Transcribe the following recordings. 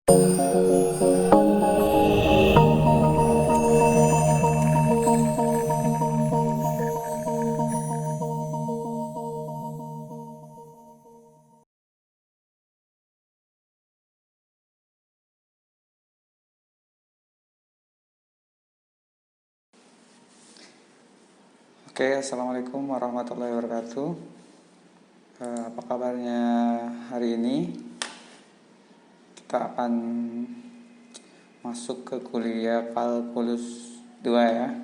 Oke, Assalamualaikum warahmatullahi wabarakatuh. Apa kabarnya hari ini? Kita akan masuk ke kuliah kalkulus 2 ya.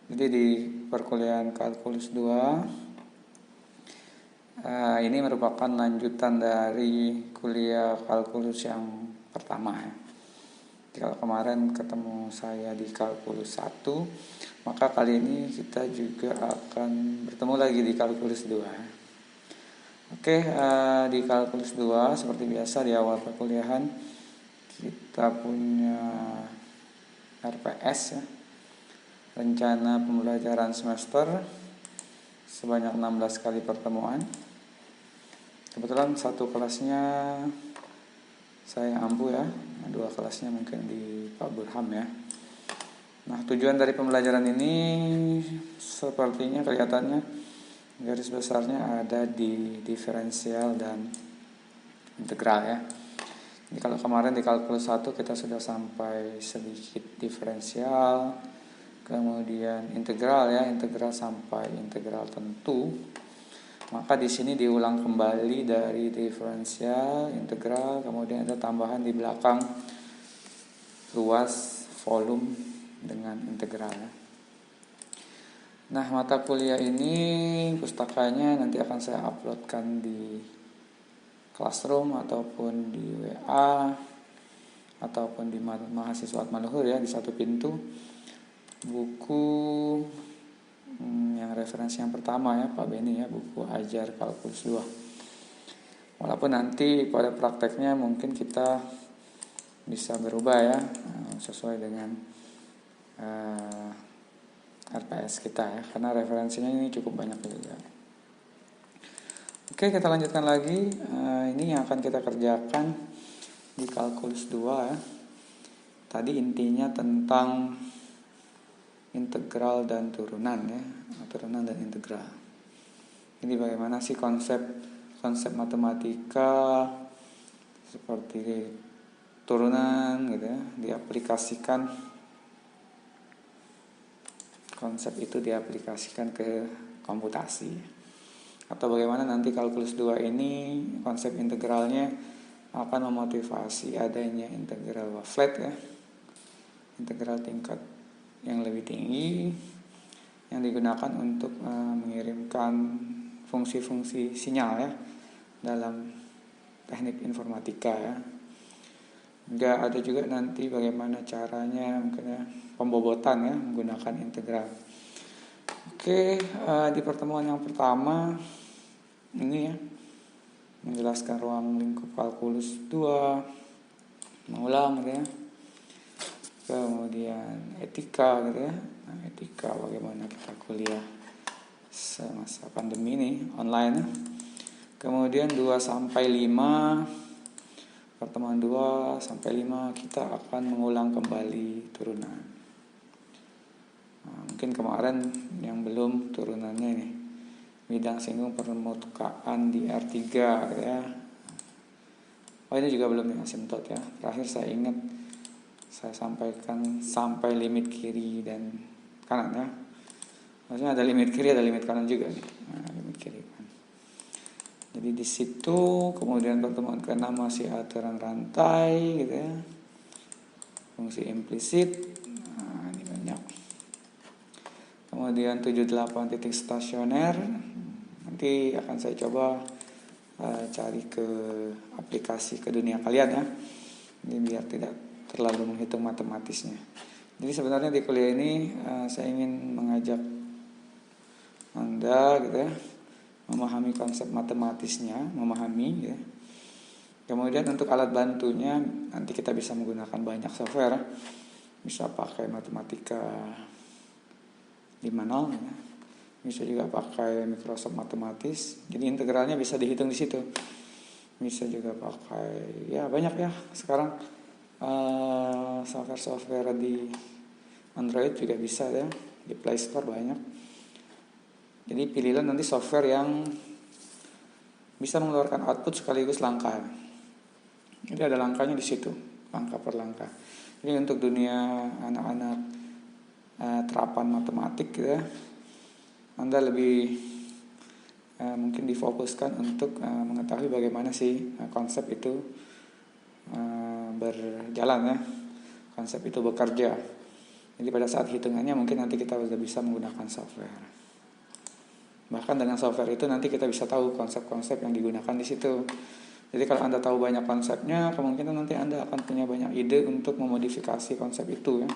Jadi di perkuliahan kalkulus 2 ini merupakan lanjutan dari kuliah kalkulus yang pertama ya. Kalau kemarin ketemu saya di kalkulus 1, maka kali ini kita juga akan bertemu lagi di kalkulus 2. Oke, di kalkulus 2 seperti biasa di awal perkuliahan kita punya RPS ya, rencana pembelajaran semester, sebanyak 16 kali pertemuan. Kebetulan satu kelasnya saya ampu ya, 2 kelasnya mungkin di Pak Burham ya. Nah, tujuan dari pembelajaran ini sepertinya kelihatannya garis besarnya ada di diferensial dan integral ya. Jadi kalau kemarin di kalkulus 1 kita sudah sampai sedikit diferensial, kemudian integral ya, integral sampai integral tentu. Maka di sini diulang kembali dari diferensial, integral, kemudian ada tambahan di belakang luas volume dengan integral. Nah, mata kuliah ini pustakanya nanti akan saya uploadkan di Classroom ataupun di WA ataupun di mahasiswa Atmaluhur ya, di satu pintu. Buku yang referensi yang pertama ya Pak Beni ya, buku Ajar Kalkulus 2. Walaupun nanti pada prakteknya mungkin kita bisa berubah ya, sesuai dengan RPS kita ya, karena referensinya ini cukup banyak juga. Oke, kita lanjutkan lagi. Ini yang akan kita kerjakan di kalkulus 2 ya. Tadi intinya tentang integral dan turunan ya, turunan dan integral. Ini bagaimana sih konsep matematika seperti turunan gitu ya, diaplikasikan, konsep itu diaplikasikan ke komputasi. Atau bagaimana nanti kalkulus 2 ini konsep integralnya akan memotivasi adanya integral flat ya, integral tingkat yang lebih tinggi yang digunakan untuk mengirimkan fungsi-fungsi sinyal ya dalam teknik informatika ya. Juga ada juga nanti bagaimana caranya mungkin ya pembobotan ya menggunakan integral. Oke, di pertemuan yang pertama ini ya menjelaskan ruang lingkup kalkulus 2, mengulang gitu ya. Kemudian etika gitu ya. Nah, etika bagaimana kita kuliah semasa pandemi ini online. Kemudian 2 sampai 5, pertemuan 2 sampai 5 kita akan mengulang kembali turunan. Nah, mungkin kemarin yang belum turunannya ini bidang singgung permukaan di R3 gitu ya. Oh, ini juga belum nih asimtot ya. Terakhir saya ingat saya sampaikan sampai limit kiri dan kanan ya. Maksudnya ada limit kiri, ada limit kanan juga nih. Nah, limit kiri kan. Jadi di situ kemudian pertemuan ke-6 masih aturan rantai gitu ya. Fungsi implisit. Nah, ini banyak. Kemudian 78 titik stasioner. Nanti akan saya coba cari ke aplikasi ke dunia kalian ya. Ini biar tidak terlalu menghitung matematisnya. Jadi sebenarnya di kuliah ini saya ingin mengajak Anda gitu ya, memahami konsep matematisnya, memahami ya. Kemudian untuk alat bantunya nanti kita bisa menggunakan banyak software. Bisa pakai Matematika 5.0 ya. Bisa juga pakai Microsoft Matematis. Jadi integralnya bisa dihitung di situ. bisa juga pakai ya banyak ya sekarang software di Android juga bisa ya, di Play Store banyak. Jadi pilihlah nanti software yang bisa mengeluarkan output sekaligus langkah. Jadi ada langkahnya di situ, langkah per langkah. Jadi untuk dunia anak-anak terapan matematik gitu ya, Anda lebih mungkin difokuskan untuk mengetahui bagaimana sih konsep itu berjalan ya, konsep itu bekerja. Jadi pada saat hitungannya mungkin nanti kita sudah bisa menggunakan software. Bahkan dengan software itu nanti kita bisa tahu konsep-konsep yang digunakan di situ. Jadi kalau Anda tahu banyak konsepnya, kemungkinan nanti Anda akan punya banyak ide untuk memodifikasi konsep itu ya.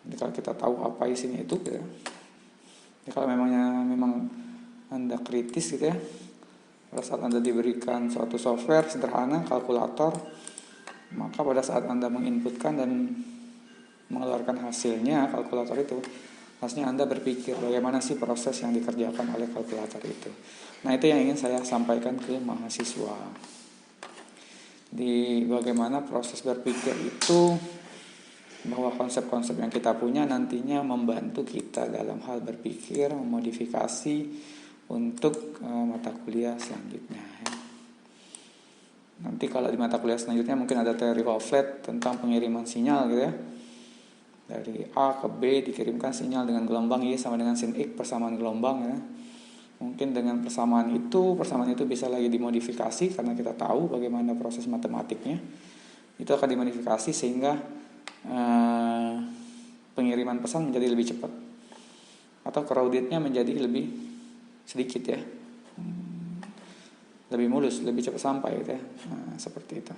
Jadi kalau kita tahu apa isinya itu gitu ya. Jadi kalau memang Anda kritis gitu ya, pada saat Anda diberikan suatu software sederhana, kalkulator, maka pada saat Anda menginputkan dan mengeluarkan hasilnya, kalkulator itu, harusnya Anda berpikir bagaimana sih proses yang dikerjakan oleh kalkulator itu. Nah itu yang ingin saya sampaikan ke mahasiswa. Di bagaimana proses berpikir itu, bahwa konsep-konsep yang kita punya nantinya membantu kita dalam hal berpikir, memodifikasi untuk mata kuliah selanjutnya. Nanti kalau di mata kuliah selanjutnya mungkin ada teori wavelet tentang pengiriman sinyal gitu ya. Dari A ke B dikirimkan sinyal dengan gelombang Y sama dengan sin X, persamaan gelombang ya. Mungkin dengan persamaan itu bisa lagi dimodifikasi karena kita tahu bagaimana proses matematiknya. Itu akan dimodifikasi sehingga pengiriman pesan menjadi lebih cepat atau crowdednya menjadi lebih sedikit ya, lebih mulus, lebih cepat sampai gitu ya. Seperti itu.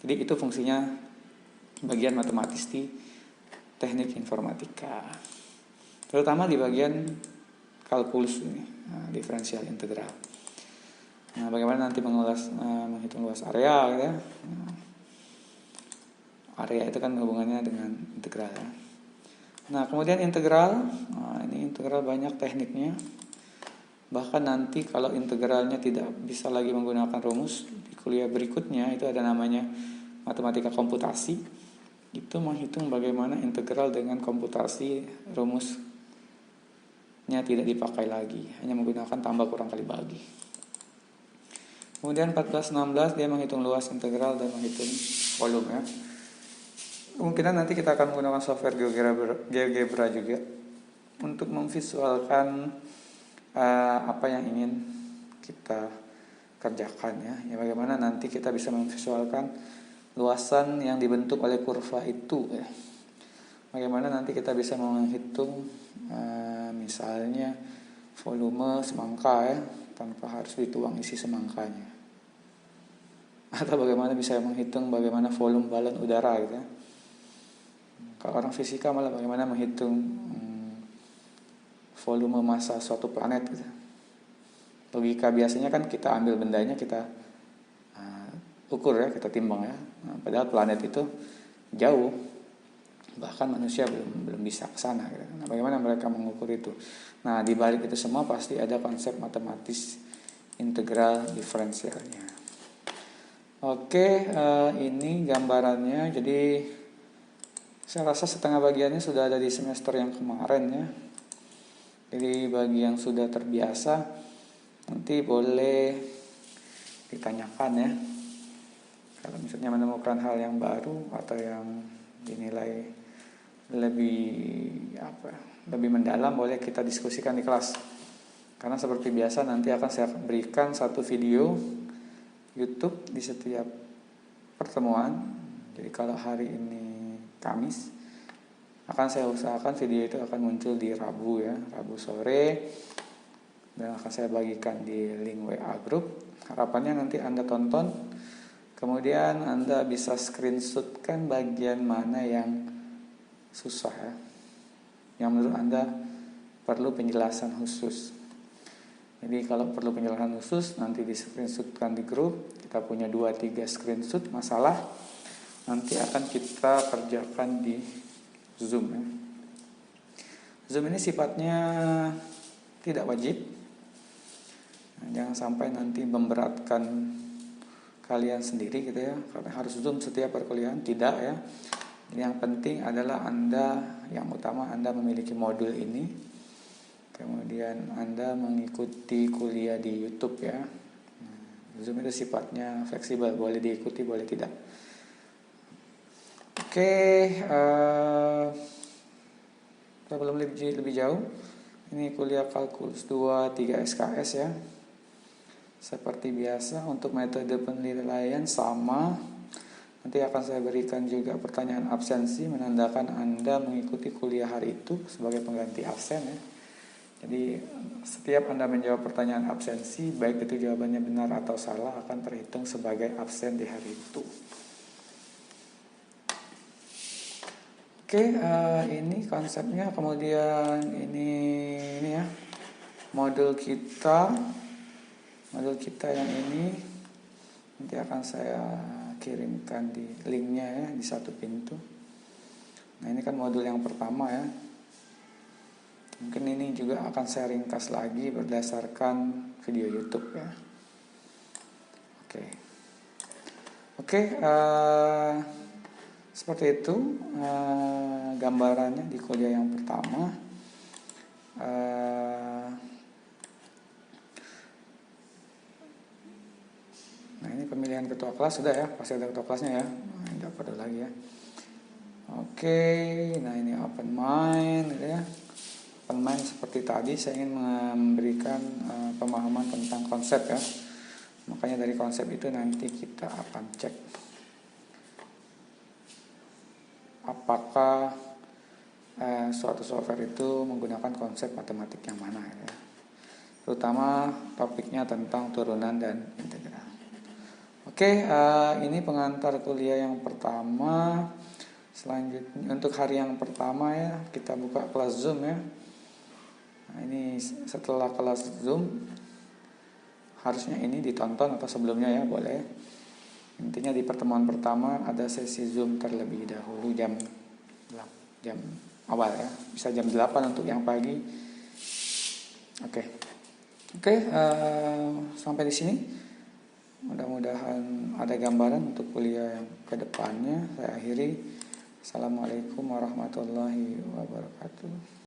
Jadi itu fungsinya bagian matematis di teknik informatika, terutama di bagian kalkulus ini, diferensial integral. Nah, bagaimana nanti menghitung luas area gitu ya. Area itu kan hubungannya dengan integral ya. Nah, kemudian integral, ini integral banyak tekniknya. Bahkan nanti kalau integralnya tidak bisa lagi menggunakan rumus, di kuliah berikutnya itu ada namanya matematika komputasi. Itu menghitung bagaimana integral dengan komputasi rumus tidak dipakai lagi, hanya menggunakan tambah kurang kali bagi. Kemudian 14-16 dia menghitung luas integral dan menghitung volume ya. Kemungkinan nanti kita akan menggunakan software GeoGebra juga untuk memvisualkan apa yang ingin kita kerjakan ya. Bagaimana nanti kita bisa memvisualkan luasan yang dibentuk oleh kurva itu ya. Bagaimana nanti kita bisa menghitung misalnya volume semangka ya, tanpa harus dituang isi semangkanya. Atau bagaimana bisa menghitung bagaimana volume balon udara gitu ya. Kalau orang fisika malah bagaimana menghitung volume massa suatu planet gitu. Logika biasanya kan kita ambil bendanya, kita ukur ya, kita timbang ya. Padahal planet itu jauh, bahkan manusia belum bisa ke sana gitu. Nah, bagaimana mereka mengukur itu? Nah, di balik itu semua pasti ada konsep matematis integral diferensialnya. Oke, ini gambarannya. Jadi saya rasa setengah bagiannya sudah ada di semester yang kemarin ya. Jadi bagi yang sudah terbiasa nanti boleh ditanyakan ya. Kalau misalnya menemukan hal yang baru atau yang dinilai lebih mendalam, boleh kita diskusikan di kelas. Karena seperti biasa nanti akan saya berikan satu video YouTube di setiap pertemuan. Jadi kalau hari ini Kamis, akan saya usahakan video itu akan muncul di Rabu ya, Rabu sore, dan akan saya bagikan di link WA group. Harapannya nanti Anda tonton, kemudian Anda bisa screenshotkan bagian mana yang susah ya, yang menurut Anda perlu penjelasan khusus. Jadi kalau perlu penjelasan khusus nanti di screenshotkan di grup. Kita punya 2-3 screenshot masalah, nanti akan kita kerjakan di Zoom ya. Zoom ini sifatnya tidak wajib. Jangan sampai nanti memberatkan kalian sendiri gitu ya, karena harus Zoom setiap perkuliahan, tidak ya. Yang penting adalah yang utama Anda memiliki modul ini, kemudian Anda mengikuti kuliah di YouTube ya. Zoom itu sifatnya fleksibel, boleh diikuti, boleh tidak. Oke, sebelum lebih jauh, ini kuliah kalkulus 2 3 SKS ya. Seperti biasa untuk metode penilaian sama. Nanti akan saya berikan juga pertanyaan absensi, menandakan Anda mengikuti kuliah hari itu sebagai pengganti absen ya. Jadi setiap Anda menjawab pertanyaan absensi, baik itu jawabannya benar atau salah, akan terhitung sebagai absen di hari itu. Oke, ini konsepnya. Kemudian ini ya modul kita yang ini nanti akan saya kirimkan di linknya ya, di satu pintu. Nah, ini kan modul yang pertama ya. Mungkin ini juga akan saya ringkas lagi berdasarkan video YouTube ya. Oke, seperti itu gambarannya di kuliah yang pertama. Nah, ini pemilihan ketua kelas sudah ya, pasti ada ketua kelasnya ya. Nah, tidak perlu lagi ya. Oke, nah ini open mind gitu ya. Open mind seperti tadi, saya ingin memberikan pemahaman tentang konsep ya. Makanya dari konsep itu nanti kita akan cek apakah suatu software itu menggunakan konsep matematik yang mana ya. Terutama topiknya tentang turunan dan integral. Oke, ini pengantar kuliah yang pertama. Selanjutnya untuk hari yang pertama ya, kita buka kelas Zoom ya. Nah, ini setelah kelas Zoom harusnya ini ditonton atau sebelumnya ya, boleh. Intinya di pertemuan pertama ada sesi Zoom terlebih dahulu jam awal ya, bisa jam 8 untuk yang pagi. Oke, sampai di sini. Mudah-mudahan ada gambaran untuk kuliah yang kedepannya. Saya akhiri. Assalamualaikum warahmatullahi wabarakatuh.